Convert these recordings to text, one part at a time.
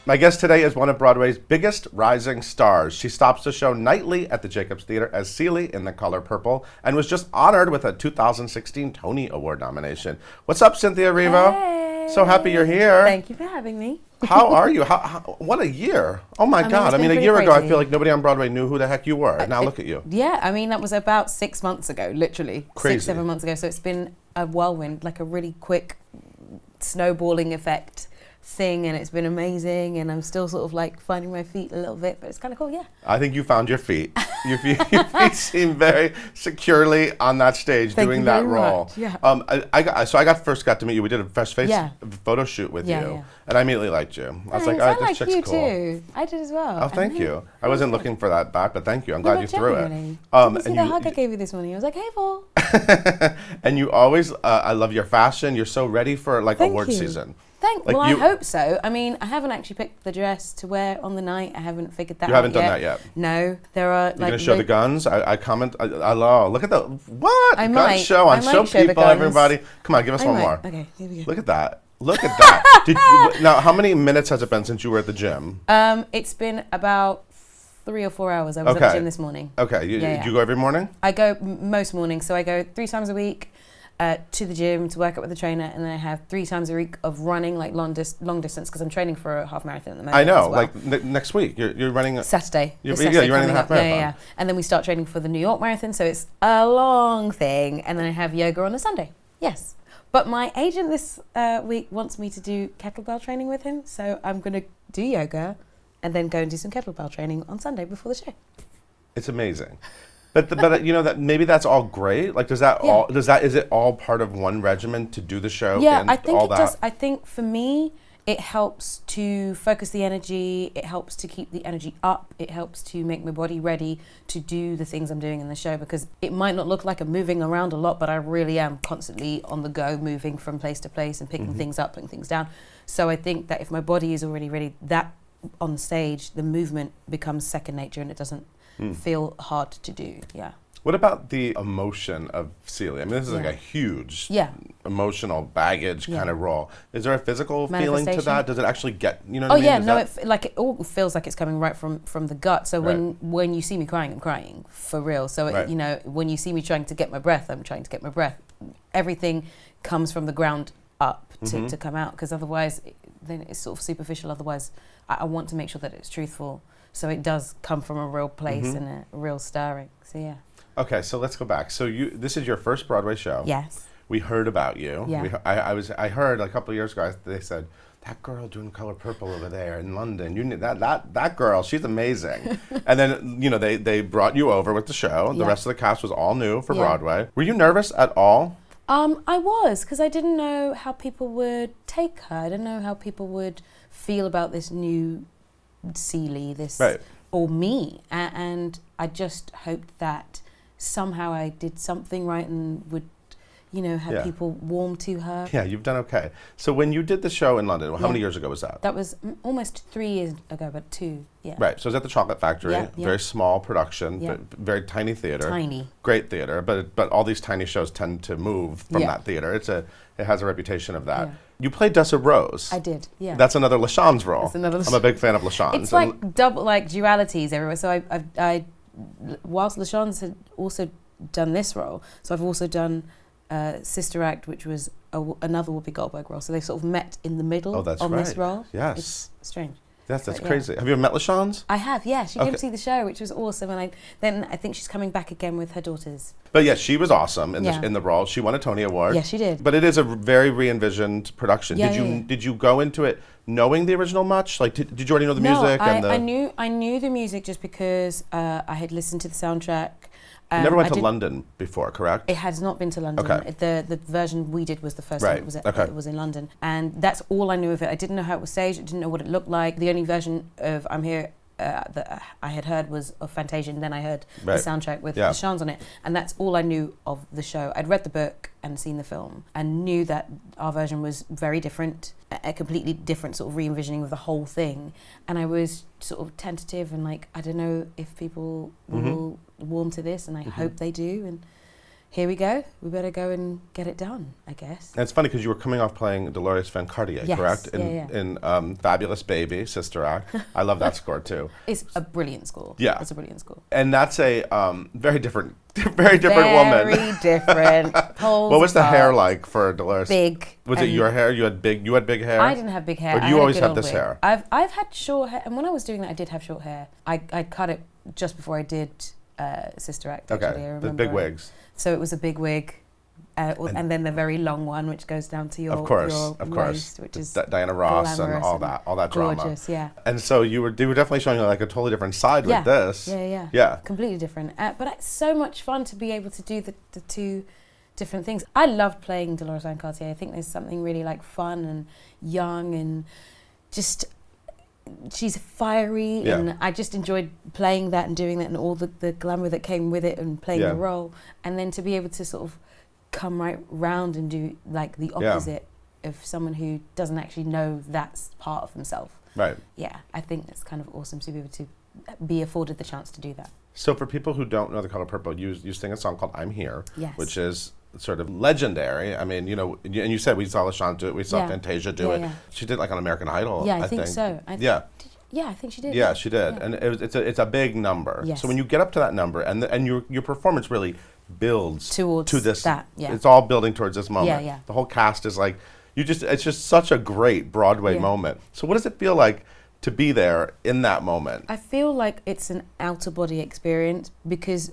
My guest today is one of Broadway's biggest rising stars. She stops the show nightly at the Jacobs Theater as Celie in The Color Purple and was just honored with a 2016 Tony Award nomination. What's up, Cynthia Erivo? Hey. So happy you're here. Thank you for having me. How are you? What a year. Oh my God. I mean, a year ago, I feel like nobody on Broadway knew who the heck you were. Now look at you. Yeah, I mean, that was about 6 months ago, literally. Crazy. 6-7 months ago. So it's been a whirlwind, like a really quick snowballing effect thing, and it's been amazing, and I'm still sort of like finding my feet a little bit, but it's kind of cool, yeah. I think you found your feet. Your feet seem very securely on that stage doing that role. Much, yeah. I got to meet you. We did a fresh face photo shoot with you, and I immediately liked you. I was like, oh, this chick's cool. Too. I did as well. Oh, thank you. I wasn't looking for that back, but thank you. I'm glad you threw it. Did you see the hug I gave you this morning? I was like, hey, Paul. And you always, I love your fashion. You're so ready for like award season. Well, I hope so. I mean, I haven't actually picked the dress to wear on the night. I haven't figured that out yet. You haven't done that yet? No. There are You're going to show the guns? I look at the, what? I Gun might. show on Show People, everybody. Come on, give us one more. Okay, here we go. Look at that. Look at that. Now, how many minutes has it been since you were at the gym? It's been about 3 or 4 hours. I was at the gym this morning. Okay. Do you go every morning? I go most mornings. So I go 3 times a week. To the gym to work out with the trainer, and then I have 3 times a week of running, like long distance, because I'm training for a half marathon at the moment. I know, as well. like next week you're running Saturday. You're running the half marathon. Yeah. And then we start training for the New York Marathon, so it's a long thing. And then I have yoga on a Sunday. Yes, but my agent this week wants me to do kettlebell training with him, so I'm going to do yoga, and then go and do some kettlebell training on Sunday before the show. It's amazing. But you know that maybe that's all great. Like is it all part of one regimen to do the show? Yeah, and I think all it that? does. I think for me, it helps to focus the energy. It helps to keep the energy up. It helps to make my body ready to do the things I'm doing in the show, because it might not look like I'm moving around a lot, but I really am constantly on the go, moving from place to place and picking things up, putting things down. So I think that if my body is already ready, that on stage, the movement becomes second nature, and it doesn't feel hard to do. Yeah. What about the emotion of Celie? I mean, this is like a huge emotional baggage kind of role. Is there a physical feeling to that? Does it actually get, you know what I mean? Oh yeah, no, it all feels like it's coming right from the gut. So when you see me crying, I'm crying for real. So you know, when you see me trying to get my breath, I'm trying to get my breath. Everything comes from the ground up to come out, because otherwise then it's sort of superficial. Otherwise I want to make sure that it's truthful. So it does come from a real place and a real stirring. So yeah. Okay, so let's go back. So this is your first Broadway show. Yes. We heard about you. Yeah. I heard a couple of years ago, they said, that girl doing Color Purple over there in London, you knew that girl, she's amazing. And then, you know, they brought you over with the show. The rest of the cast was all new for Broadway. Were you nervous at all? I was, because I didn't know how people would take her. I didn't know how people would feel about this new Celie, or me, and I just hoped that somehow I did something right and would, you know, have people warm to her. Yeah, you've done okay. So when you did the show in London, how many years ago was that? That was almost 3 years ago, but 2, yeah. Right, so it was at the Chocolate Factory, very small production, but very tiny theater. Tiny. Great theater, but all these tiny shows tend to move from that theater. It has a reputation of that. Yeah. You played Dessa Rose. I did, yeah. That's another LaShawne's role. That's another I'm a big fan of LaShawne's. It's like double, like dualities everywhere. So I whilst LaShawne's had also done this role, so I've also done Sister Act, which was another Whoopi Goldberg role. So they sort of met in the middle on this role. Yes. It's strange. That's crazy. Have you ever met LaShawne's? I have, yeah. She came to see the show, which was awesome. And then I think she's coming back again with her daughters. But yeah, she was awesome in the role. She won a Tony Award. Yeah, she did. But it is a very re-envisioned production. Did you go into it knowing the original much? Like, did you already know the music? No, I knew the music just because I had listened to the soundtrack. You never went to London before, correct? It has not been to London. Okay. The version we did was the first time it was in London. And that's all I knew of it. I didn't know how it was staged. I didn't know what it looked like. The only version of I'm Here that I had heard was of Fantasia, and then I heard the soundtrack with the Shans on it. And that's all I knew of the show. I'd read the book and seen the film and knew that our version was very different, a completely different sort of re-envisioning of the whole thing. And I was sort of tentative and like, I don't know if people will warm to this, and I hope they do. And here we go. We better go and get it done, I guess. And it's funny because you were coming off playing Dolores Van Cartier, Yes, correct? yeah. In Fabulous Baby, Sister Act. I love that score too. It's a brilliant score. Yeah. It's a brilliant score. And that's a very different woman. Very different. What was the hair like for Dolores? Big. Was it your hair? You had big hair? I didn't have big hair. Or you always had this hair? I've had short hair, and when I was doing that, I did have short hair. I cut it just before I did Sister Act. Actually, I remember. The big wigs. So it was a big wig, and then the very long one, which goes down to your waist, which is Diana Ross and all that drama. Gorgeous, yeah. And so they were definitely showing you like a totally different side with this. Yeah. Completely different. But it's so much fun to be able to do the two different things. I loved playing Dolores Van Cartier. I think there's something really like fun and young and just. She's fiery, and I just enjoyed playing that and doing that and all the glamour that came with it and playing the role. And then to be able to sort of come right round and do like the opposite of someone who doesn't actually know that's part of themselves. Right. Yeah, I think it's kind of awesome to be able to be afforded the chance to do that. So for people who don't know The Color Purple, you sing a song called I'm Here, yes. which is sort of legendary. I mean, and you said we saw LaShawn do it, we saw Fantasia do it. Yeah. She did like on American Idol, I think so. I think she did. Yeah, she did. Yeah. And it's a big number. Yes. So when you get up to that number and your performance really builds to this. That, yeah. It's all building towards this moment. Yeah. The whole cast is like, it's just such a great Broadway moment. So what does it feel like to be there in that moment? I feel like it's an outer body experience because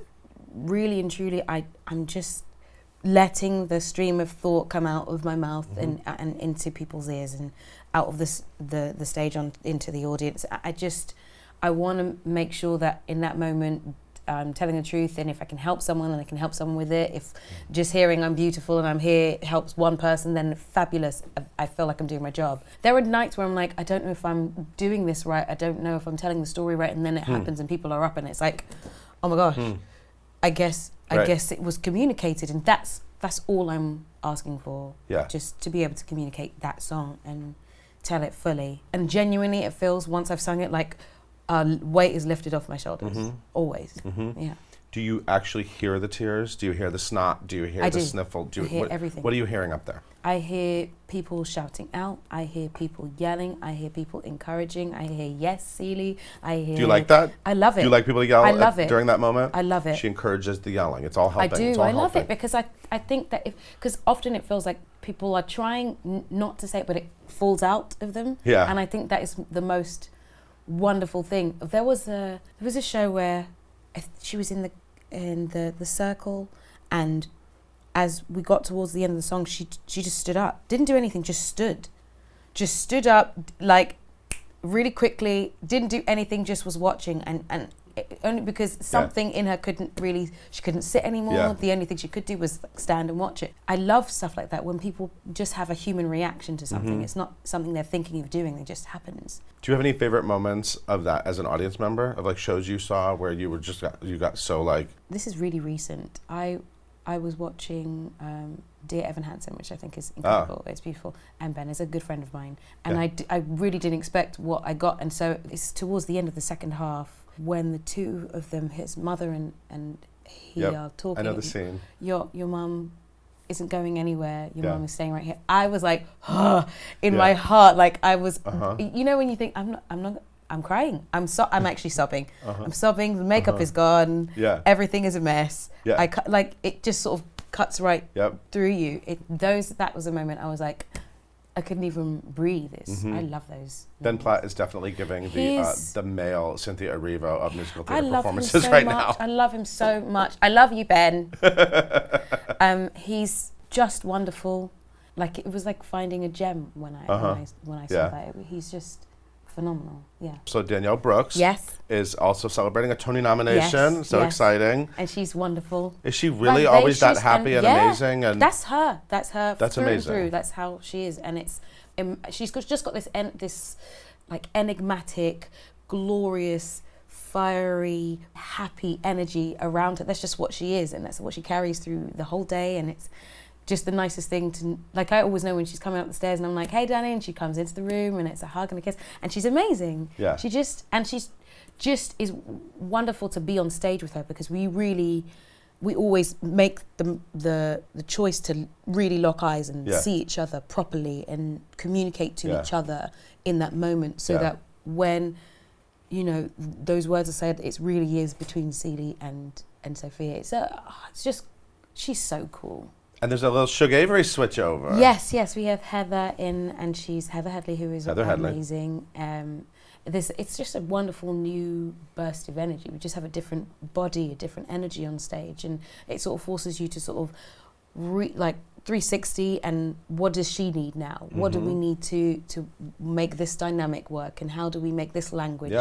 really and truly I'm just letting the stream of thought come out of my mouth and into people's ears and out of the stage on into the audience. I want to make sure that in that moment I'm telling the truth, and if I can help someone, then I can help someone with it. If just hearing I'm beautiful and I'm here helps one person, then fabulous. I feel like I'm doing my job. There are nights where I'm like, I don't know if I'm doing this right. I don't know if I'm telling the story right, and then it happens and people are up and it's like, oh my gosh, I guess it was communicated, and that's all I'm asking for. Yeah. Just to be able to communicate that song and tell it fully. And genuinely it feels, once I've sung it, like weight is lifted off my shoulders. Always. Yeah. Do you actually hear the tears? Do you hear the snot? Do you hear the sniffle? I hear everything. What are you hearing up there? I hear people shouting out. I hear people yelling. I hear people encouraging. I hear, yes, Celie. I hear. Do you like that? I love it. Do you like people to yell I love it. during that moment? I love it. She encourages the yelling. It's all helping. I do. It's all I love helping. it because I think that because often it feels like people are trying not to say it, but it falls out of them. Yeah. And I think that is the most wonderful thing. There was a show where she was in the circle, and as we got towards the end of the song, she just stood up, didn't do anything, just stood up like really quickly, didn't do anything, just was watching, and only because something in her she couldn't sit anymore. The only thing she could do was stand and watch it. I love stuff like that when people just have a human reaction to something. It's not something they're thinking of doing, it just happens. Do you have any favorite moments of that as an audience member, of like shows you saw where you were you got so like? This is really recent. I was watching Dear Evan Hansen, which I think is incredible. It's beautiful. And Ben is a good friend of mine. And I really didn't expect what I got. And so it's towards the end of the second half when the two of them, his mother and he are talking. I know the scene. Your mum isn't going anywhere. Your mum is staying right here. I was like, in my heart, like I was, you know, when you think I'm crying. I'm actually sobbing. I'm sobbing. The makeup is gone. Yeah. Everything is a mess. Yeah. Like it just sort of cuts right through you. That was a moment I was like, I couldn't even breathe. I love those. Ben Platt is definitely giving the male Cynthia Erivo of musical theater performances right now. I love him so much. I love you, Ben. He's just wonderful. Like it was like finding a gem when I saw that. He's just phenomenal. Yeah. So Danielle Brooks is also celebrating a Tony nomination. So exciting. And she's wonderful. Is she really always that happy and amazing? And that's her. That's through amazing. And through. That's how she is. And she's just got this like enigmatic, glorious, fiery, happy energy around her. That's just what she is, and that's what she carries through the whole day. And it's just the nicest thing to, like, I always know when she's coming up the stairs and I'm like, hey Danny, and she comes into the room and it's a hug and a kiss, and she's amazing. Yeah. She's just is wonderful to be on stage with her, because we really we always make the choice to really lock eyes and see each other properly and communicate to each other in that moment, so that when, you know, those words are said, it really is between Celie and Sophia. It's just, she's so cool. And there's a little Sugar Avery switch over. Yes, we have Heather in, and she's Heather Headley, who is amazing. It's just a wonderful new burst of energy. We just have a different body, a different energy on stage, and it sort of forces you to sort of 360, and what does she need now? What do we need to make this dynamic work, and how do we make this language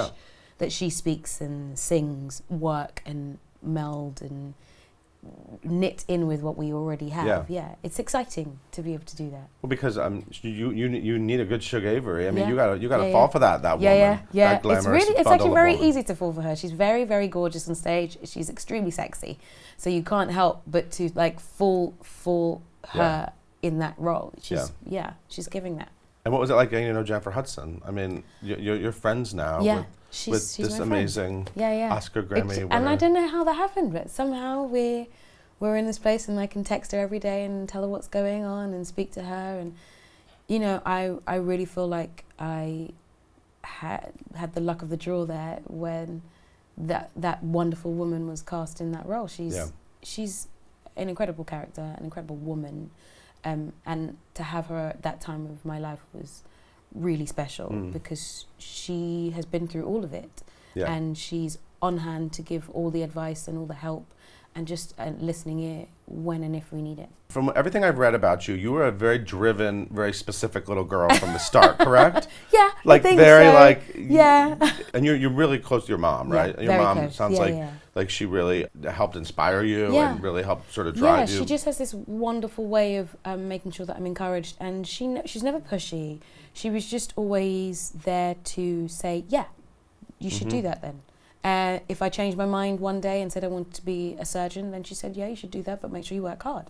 that she speaks and sings work and meld and knit in with what we already have. It's exciting to be able to do that. Well, because you need a good Sugar Avery. I mean, you gotta fall for that woman. That glamorous It's actually very woman. easy to fall for her. She's very, very gorgeous on stage. She's extremely sexy, so you can't help but to like fall for her in that role. She's giving that. And what was it like getting to know Jennifer Hudson? I mean, you're friends now with she's this my amazing Oscar Grammy winner. And I don't know how that happened, but somehow we're in this place, and I can text her every day and tell her what's going on and speak to her. And, you know, I really feel like I had the luck of the draw there when that wonderful woman was cast in that role. She's an incredible character, an incredible woman. And to have her at that time of my life was really special, because she has been through all of it, and she's on hand to give all the advice and all the help, and just a listening ear when and if we need it. From everything I've read about you, you were a very driven, very specific little girl from the start, correct? I think very so. And you're really close to your mom, right? Your mom close. Sounds like she really helped inspire you and really helped sort of drive you. Yeah, she just has this wonderful way of making sure that I'm encouraged, and she's never pushy. She was just always there to say, you should do that then. If I changed my mind one day and said I wanted to be a surgeon, then she said, you should do that, but make sure you work hard.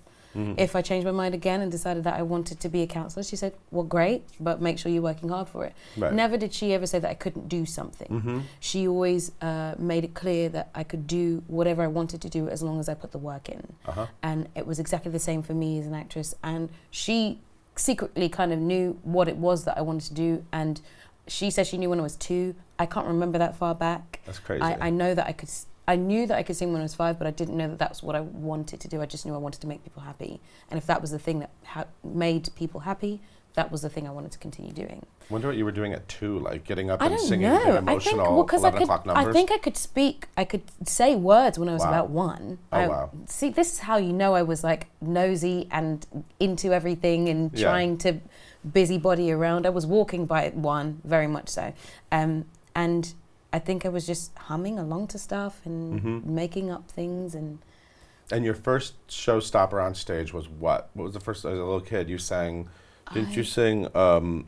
If I changed my mind again and decided that I wanted to be a counsellor, she said, well, great, but make sure you're working hard for it. Right. Never did she ever say that I couldn't do something. She always made it clear that I could do whatever I wanted to do as long as I put the work in. And it was exactly the same for me as an actress. And she secretly kind of knew what it was that I wanted to do, and she said she knew when I was 2. I can't remember that far back. That's crazy. I know that I knew that I could sing when I was 5, but I didn't know that that's what I wanted to do. I just knew I wanted to make people happy. And if that was the thing that made people happy, that was the thing I wanted to continue doing. I wonder what you were doing at 2, like getting up and singing emotional 11 o'clock numbers? I think I could speak, I could say words when I was about 1. Wow. See, this is how you know I was like nosy and into everything and trying to busybody around. I was walking by 1, very much so. And I think I was just humming along to stuff and making up things. And your first showstopper on stage was what? What was the first, as a little kid, you sang, didn't you sing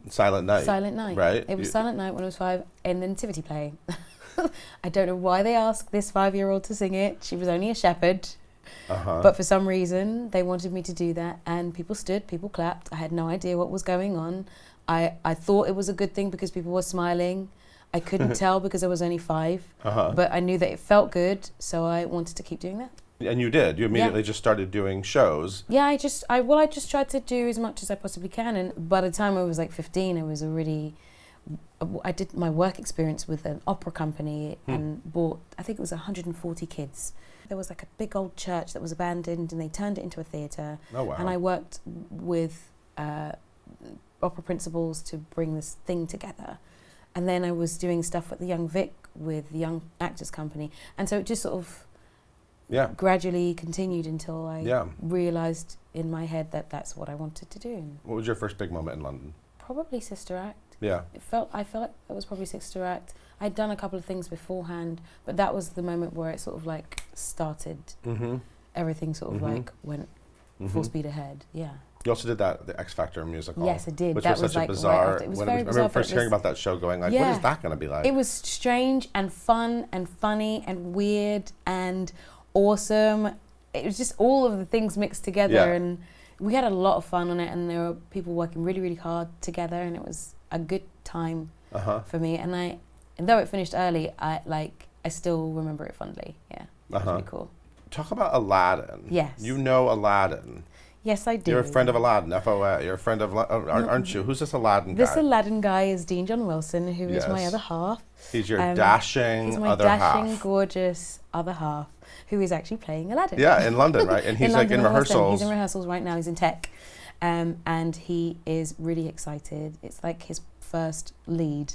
Silent Night? Silent Night. Right? It was Silent Night when I was 5 in the nativity play. I don't know why they asked this 5-year-old to sing it. She was only a shepherd. But for some reason, they wanted me to do that. And people stood, people clapped. I had no idea what was going on. I thought it was a good thing because people were smiling. I couldn't tell because I was only 5. But I knew that it felt good, so I wanted to keep doing that. And you did. You immediately just started doing shows. Yeah, I just tried to do as much as I possibly can. And by the time I was like 15, I did my work experience with an opera company and bought, I think it was 140 kids. There was like a big old church that was abandoned, and they turned it into a theatre. Oh, wow. And I worked with opera principals to bring this thing together. And then I was doing stuff at the Young Vic with the Young Actors Company. And so it just sort of gradually continued until I realised in my head that that's what I wanted to do. What was your first big moment in London? Probably Sister Act. Yeah. I felt like it was probably Sister Act. I'd done a couple of things beforehand, but that was the moment where it sort of like started. Everything sort of like went full speed ahead. Yeah. You also did the X Factor musical. Yes, I did. Which that was such like a bizarre. Right, it was I very bizarre. remember first hearing about that show, going like, what is that going to be like? It was strange and fun and funny and weird and awesome. It was just all of the things mixed together, and we had a lot of fun on it. And there were people working really, really hard together, and it was a good time for me. And though it finished early, I still remember it fondly. Yeah, it was really cool. Talk about Aladdin. Yes. You know Aladdin. Yes, I do. You're a friend of Aladdin, FOA. You're a friend of, aren't you? Who's this Aladdin guy? This Aladdin guy is Dean John Wilson, who is my Yes. other half. He's your dashing He's my other dashing, half. gorgeous other half, who is actually playing Aladdin. Yeah, in London, right? And he's like London, in West End. rehearsals. He's in rehearsals right now. He's in tech, and he is really excited. It's like his first lead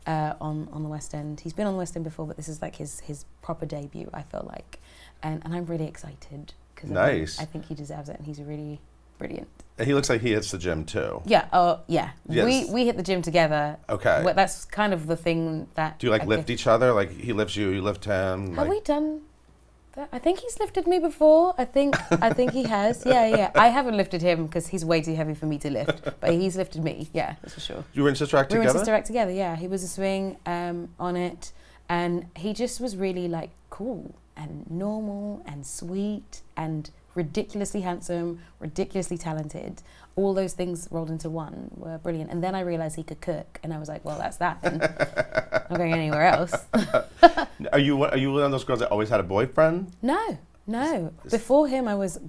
on the West End. He's been on the West End before, but this is like his proper debut, I feel like, and I'm really excited because Nice. I think he deserves it, and he's really brilliant. And he looks like he hits the gym too. Yeah. Oh, yeah. Yes. We hit the gym together. Okay. Well, that's kind of the thing that. Do you like I lift guess- each other? Like he lifts you, you lift him? Have Like, we done that? I think he's lifted me before. I think he has. Yeah. I haven't lifted him because he's way too heavy for me to lift, but he's lifted me. Yeah, that's for sure. you were in Sister Act We were together? in Sister Act together. Yeah, he was a swing on it, and he just was really like cool and normal and sweet and ridiculously handsome, ridiculously talented. All those things rolled into one were brilliant. And then I realized he could cook, and I was like, well, that's that. Then. Not going anywhere else. Are you one of those girls that always had a boyfriend? No. Before him, I was,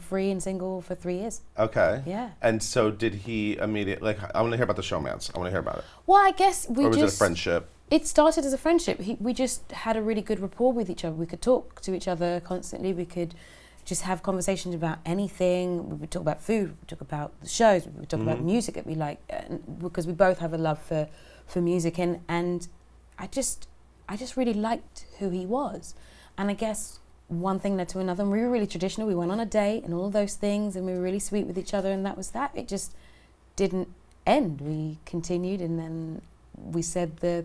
free and single for 3 years. Okay. Yeah. And so did he immediately, like, I want to hear about the showmance. I want to hear about it. Well, I guess we Or was just... it a friendship? It started as a friendship. We just had a really good rapport with each other. We could talk to each other constantly. We could just have conversations about anything. We would talk about food. We would talk about the shows. We would talk about music that we like, because we both have a love for music. And I just really liked who he was. And I guess one thing led to another. And we were really traditional. We went on a date and all of those things. And we were really sweet with each other. And that was that. It just didn't end. We continued, and then we said the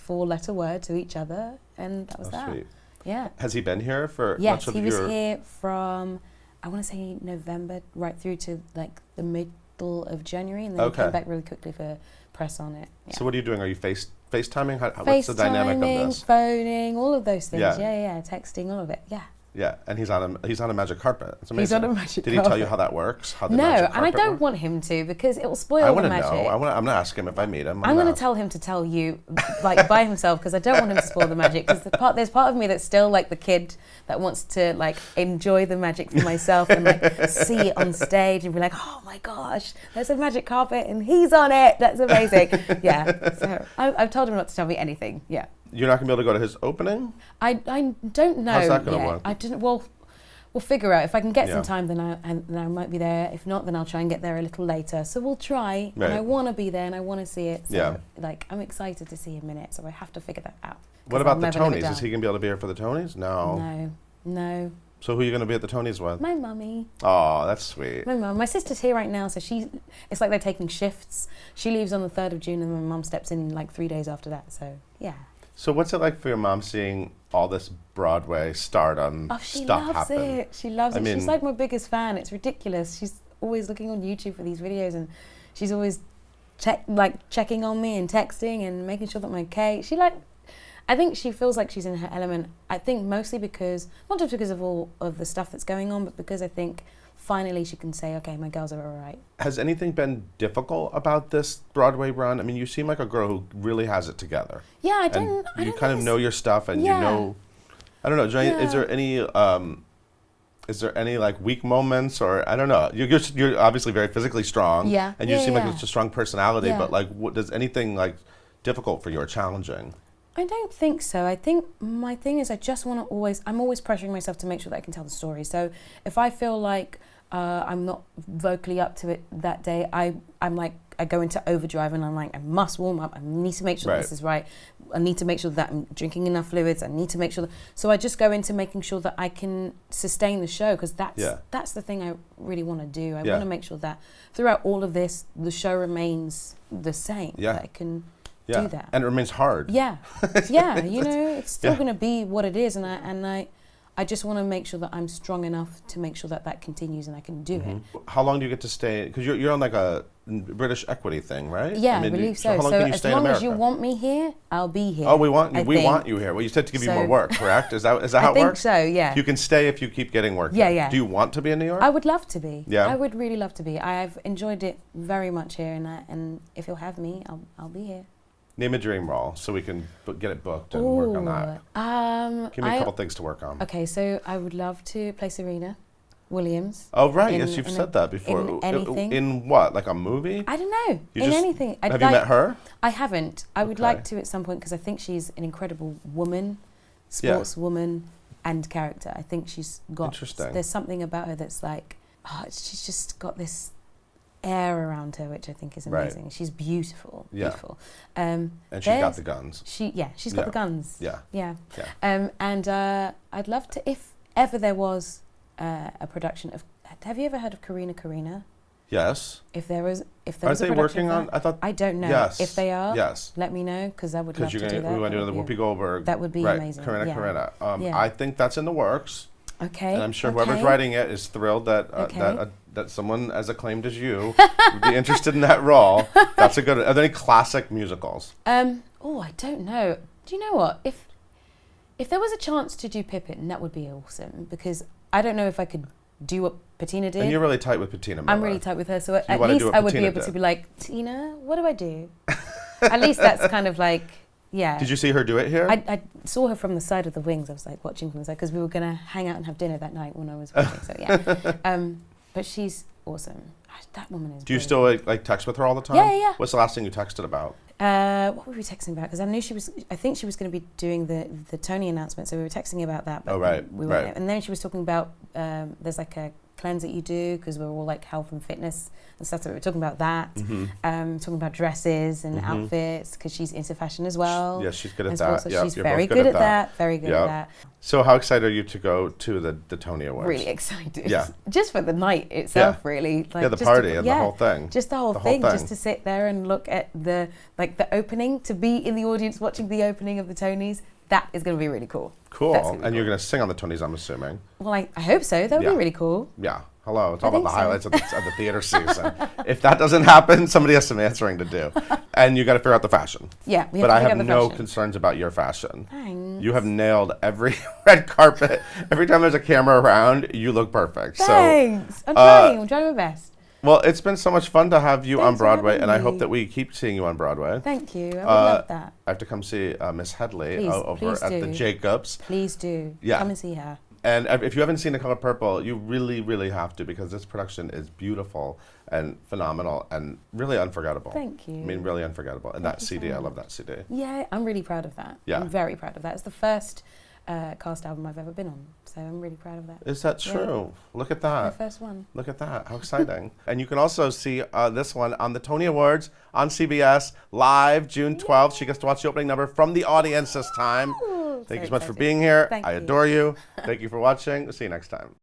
4-letter word to each other, and that was that. Sweet. Yeah. Has he been here for Yes, much of he was your... here from, I want to say November right through to like the middle of January, and then he Okay. came back really quickly for press on it. Yeah. So what are you doing? Are you FaceTiming? What's the dynamic of FaceTiming, this? phoning, all of those things. Yeah. Yeah, texting, all of it. Yeah. Yeah, and he's on a magic carpet. It's amazing. He's on a magic Did he tell you carpet. how that works? How the No, magic and I carpet don't works? want him to, because it will spoil I the want to magic. know. I'm going to ask him if I meet him. I'm going to tell him to tell you, like, by himself, because I don't want him to spoil the magic. Because there's part of me that's still like the kid that wants to like enjoy the magic for myself and like see it on stage and be like, oh my gosh, there's a magic carpet and he's on it. That's amazing. Yeah. So I've told him not to tell me anything. Yeah. You're not going to be able to go to his opening? I don't know. How's that gonna yet. work? I didn't. Well, we'll figure out. If I can get Yeah. some time, then I might be there. If not, then I'll try and get there a little later. So we'll try. Right. And I want to be there and I want to see it. So, Yeah. like, I'm excited to see him in it. So I have to figure that out. What 'Cause about I'll the never live it Tonys? down. Is he going to be able to be here for the Tonys? No. No. So who are you going to be at the Tonys with? My mummy. Oh, that's sweet. My mum. My sister's here right now, so it's like they're taking shifts. She leaves on the 3rd of June and my mum steps in like 3 days after that. So, yeah. So what's it like for your mom seeing all this Broadway stardom Oh, she stuff loves happen? it. She loves I it. mean- She's like my biggest fan. It's ridiculous. She's always looking on YouTube for these videos, and she's always checking on me and texting and making sure that I'm okay. I think she feels like she's in her element. I think mostly because, not just because of all of the stuff that's going on, but because I think finally she can say, okay, my girls are all right. Has anything been difficult about this Broadway run? I mean, you seem like a girl who really has it together. Yeah, I And don't you think kind of it's- know your stuff, and Yeah. you know. I don't know. Is there any like weak moments, or I don't know? You're obviously very physically strong. Yeah. And you Yeah, seem like yeah. it's a strong personality. Yeah. But like, does anything like difficult for you or challenging? I don't think so. I think my thing is I'm always pressuring myself to make sure that I can tell the story. So if I feel like I'm not vocally up to it that day, I'm like, I go into overdrive and I'm like, I must warm up. I need to make sure Right. that this is right. I need to make sure that I'm drinking enough fluids. I need to make sure so I just go into making sure that I can sustain the show, because that's the thing I really want to do. I Yeah. want to make sure that throughout all of this, the show remains the same. Yeah. That I can Yeah. do that. And it remains hard. Yeah, it's still Yeah. going to be what it is, and I just want to make sure that I'm strong enough to make sure that continues and I can do it. How long do you get to stay? Because you're on like a British equity thing, right? Yeah, I mean, believe so. How long So can you as stay in long America? as you want me here, I'll be here. Oh, we want you. I We think. want you here. Well, you said to give you So- more work, correct? Is that how I it think works? so. Yeah. You can stay if you keep getting work. Yeah, here. yeah. Do you want to be in New York? I would love to be. Yeah? I would really love to be. I've enjoyed it very much here, and if you'll have me, I'll be here. Name a dream role so we can get it booked and work on that. Give me a couple things to work on. Okay, so I would love to play Serena Williams. Oh, right. Yes, you've said that before. In anything. In what? Like a movie? I don't know. Anything. Have you met her? I haven't. I would like to at some point because I think she's an incredible woman, sportswoman, and character. I think she's got... Interesting. There's something about her that's like... she's just got this air around her, which I think is amazing. Right. She's beautiful. Yeah. Beautiful. And she's got the guns. She's got the guns. Yeah. Yeah. And I'd love to, if ever there was a production of... Have you ever heard of Karina? Yes. If there was a Are they working on? I don't know. Yes. If they are, yes. Let me know because I would love to do that. We want to do the Whoopi Goldberg. That would be amazing. Karina. I think that's in the works. Okay. And I'm sure whoever's writing it is thrilled that that someone as acclaimed as you would be interested in that role. That's a good. Are there any classic musicals? I don't know. Do you know what? If there was a chance to do Pippin, that would be awesome because I don't know if I could do what Patina did. And you're really tight with Patina Miller. I'm really tight with her, so at least I would be able to be like, Tina, what do I do? At least that's kind of like, yeah. Did you see her do it here? I saw her from the side of the wings. I was like watching from the side because we were going to hang out and have dinner that night when I was watching. So yeah. But she's awesome. That woman is. Do you still like text with her all the time? Yeah. What's the last thing you texted about? What were we texting about? Because I knew I think she was going to be doing the Tony announcement, so we were texting about that. But we weren't. And then she was talking about there's like a cleanse that you do because we're all like health and fitness and stuff. So we were talking about that. Talking about dresses and outfits because she's into fashion as well. Yes, she's good at that. So she's very good at that. Very good at that. So how excited are you to go to the Tony Awards? Really excited. Yeah. Just for the night itself, really. Like the party and the whole thing. Just the whole thing. Just to sit there and look at the opening, to be in the audience watching the opening of the Tonys. That is going to be really cool. Cool. And you're going to sing on the Tonys, I'm assuming. Well, I hope so. That would be really cool. Yeah. Hello. It's all about the highlights of the theater season. If that doesn't happen, somebody has some answering to do. And you got to figure out the fashion. Yeah. But I have no concerns about your fashion. Thanks. You have nailed every red carpet. Every time there's a camera around, you look perfect. Thanks. I'm trying. I'm trying my best. Well, it's been so much fun to have you on Broadway, and I hope that we keep seeing you on Broadway. Thank you. I would love that. I have to come see Miss Headley over please at the Jacobs. Please do. Yeah. Come and see her. And if you haven't seen The Color Purple, you really, really have to because this production is beautiful and phenomenal and really unforgettable. Thank you. I mean, really unforgettable. And that CD, I love that CD. Yeah, I'm really proud of that. Yeah. I'm very proud of that. It's the first cast album I've ever been on, so I'm really proud of that. Is that true? Yeah. Look at that. My first one. Look at that. How exciting. And you can also see this one on the Tony Awards on CBS live June 12th. She gets to watch the opening number from the audience this time. Thank you so much for being here. I adore you. Thank you for watching. We'll see you next time.